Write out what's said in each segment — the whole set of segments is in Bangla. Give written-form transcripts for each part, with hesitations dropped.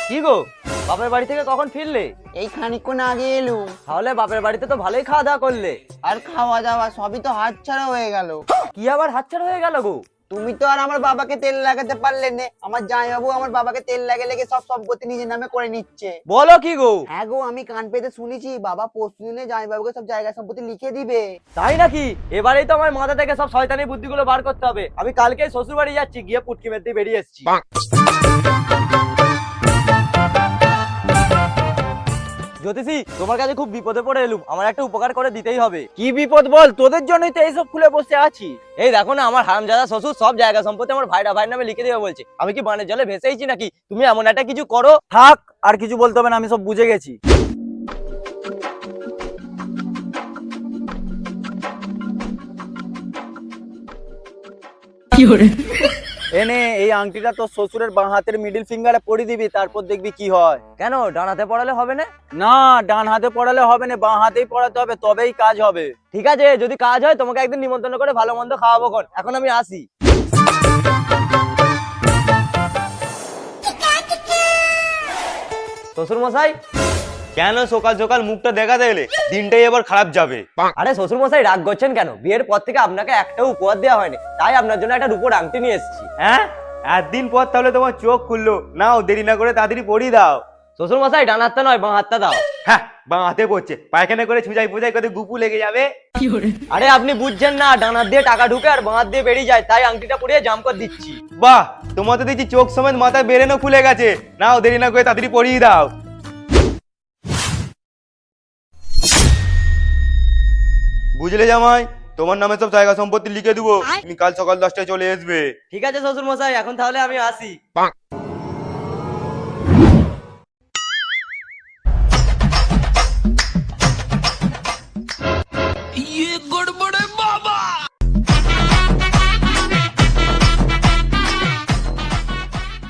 কি গো, বাপের বাড়ি থেকে কখন ফিরলে? এই খানিকক্ষণ আগে এলুম। তাহলে বাপের বাড়িতে তো ভালোই খাওয়া দাওয়া করলে। আর খাওয়া দাওয়া সবই তো হাতছাড়া হয়ে গেল। কি আবার হাতছাড়া হয়ে গেল গো? তুমি তো আর আমার বাবাকে তেল লাগাতে পারলে না। আমার জামাইবাবু আমার বাবাকে তেল লেগে সব সম্পত্তি নিজের নামে করে নিচ্ছে। বলো কি গো? হ্যাঁ গো, আমি কান পেতে শুনেছি বাবা পরশুদিনে জামাইবাবুকে সব জায়গা সম্পত্তি লিখে দিবে। তাই নাকি? এবারেই তো আমার মাথা থেকে সব শয়তানি বুদ্ধিগুলো বার করতে হবে। আমি কালকেই শ্বশুর বাড়ি যাচ্ছি, গিয়ে পুটকি মেরে দিয়ে বেরিয়ে এসেছি। জ্যোতিষী, তোমার কাছে খুব বিপদে পড়ে এলুম, আমার একটা উপকার করে দিতেই হবে। কি বিপদ বল? তোদের জন্যই তো এইসব খুলে বসে আছি। এই দেখো না, আমার হারামজাদা শ্বশুর সব জায়গা সম্পত্তি আমার ভাইয়ের নামে লিখে দেবে বলছে। আমি কি বানের জলে ভেসেইছি নাকি? তুমি এমন একটা কিছু করো। থাক, আর কিছু বলতে হবে না, আমি সব বুঝে গেছি। এনে এই আংটিটা তোর শ্বশুরের বাঁ হাতের মিডিল ফিঙ্গারে পরিয়ে দিবি, তারপর দেখবি কি হয়। কেন, ডানাতে পড়ালে হবে না? না, ডান হাতে পড়ালে হবে না, বাঁ হাতেই পড়াতে হবে, তবেই কাজ হবে। ঠিক আছে, যদি কাজ হয় তোমাকে একদিন নিমন্ত্রণ করে ভালো মন্দ খাওয়াবো। এখন আমি আসি। শ্বশুর মশাই। কেন সকাল সকাল মুখটা দেখাতে এলে? দিনটাই এবার খারাপ যাবে। আরে শ্বশুর মশাই, রাগ করছেন কেন? বিয়ের পর থেকে আপনাকে একটা উপহার দেওয়া হয়নি, তাই আপনার জন্য একটা রূপোর আংটি নিয়ে এসেছি। হ্যাঁ, একদিন পর তাহলে তোমার চোখ খুললো। নাও, দেরি না করে তাড়াতাড়ি পরিয়ে দাও। শ্বশুর মশাই, ডান হাতটা নয়, বাঁ হাতটা দাও। হ্যাঁ, বাঁ হাতে পড়ছে, পায়খানা করে ছুঁজাই ফুজাই করে গুপু লেগে যাবে। আরে আপনি বুঝছেন না, ডান হাত দিয়ে টাকা ঢুকে আর বাঁ হাত দিয়ে বেরিয়ে যায়, তাই আংটিটা পরিয়ে জাম করে দিচ্ছি। বাহ, তোমার তো দেখছি চোখ সমেত মাথায় বেরেনও খুলে গেছে। নাও, দেরি না করে তাড়াতাড়ি পরিয়ে দাও। বুঝলে জামাই, তোমার নামে সব জায়গা সম্পত্তি লিখে দেবো, তুমি কাল সকাল 10টায় চলে আসবে। ঠিক আছে শ্বশুর মশাই, এখন তাহলে আমি আসি।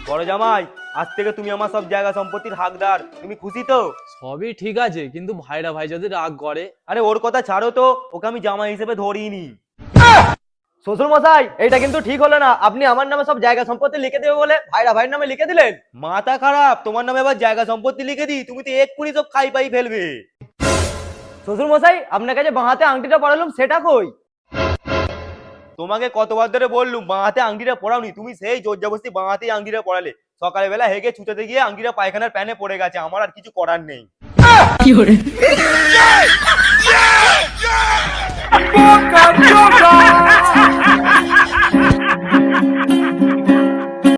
বড় জামাই, আজ থেকে তুমি আমার সব জায়গা সম্পত্তির হকদার। তুমি খুশি তো? সবই ঠিক আছে, কিন্তু ভাইরা ভাই যদি রাগ করে? আরে ওর কথা ছাড়ো তো, ওকে আমি জামাই হিসেবে ধরিনি। শ্বশুর মশাই, এইটা কিন্তু ঠিক হলো না। আপনি আমার নামে সব জায়গা সম্পত্তি লিখে দেবে বলে ভাইয়ের নামে লিখে দিলেন। মাথা খারাপ? তোমার নামে এবার জায়গা সম্পত্তি লিখে দিই, তুমি তো এক্ষুনি সব খাই পাই ফেলবে। শ্বশুর মশাই, আপনার কাছে বাঁ হাতে আংটিটা পরালাম, সেটা কই? তোমাকে কতবার ধরে বললুম বাঁ হাতে আংটিটা পরাওনি, তুমি সেই জোর জবরদস্তি বাঁ হাতে আংটিটা পরালে। সকালবেলা হেগে ছুটাতে গিয়ে আংটিটা পায়খানার প্যানে পড়ে গেছে, আমার আর কিছু করার নেই।